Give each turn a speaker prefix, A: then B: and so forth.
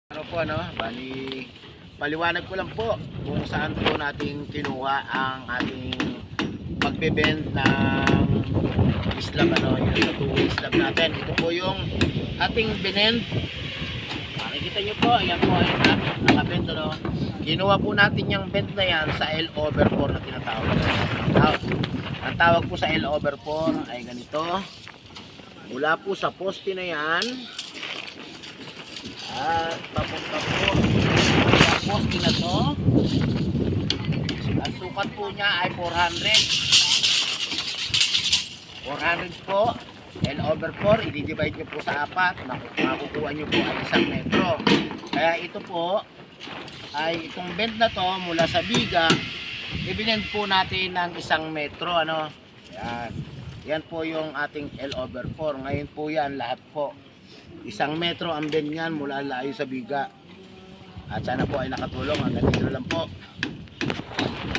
A: Ano po bali paliwanag ko lang po kung saan po natin kinuha ang ating pagbe-bend ng slab yung sa two-way slab natin. Ito po yung ating binend. Makikita nyo po, ayan po ay nakabend Kinuha po natin yung bend na yan sa L/4 na tinatawag. Ang tawag po sa L/4 ay ganito. Mula po sa poste na yan at papunta po sa poste na to. Ang sukat po niya ay 400 po. L/4 i-divide nyo po sa 4, makukuha nyo po ay 1 metro. Kaya ito po ay itong bend na to mula sa biga, i-bend po natin ng 1 metro. Yan po yung ating L/4. Ngayon po yan lahat po 1 metro ang bend yan mula layo sa biga. At sana po ay nakatulong. Hanggang dito lang po.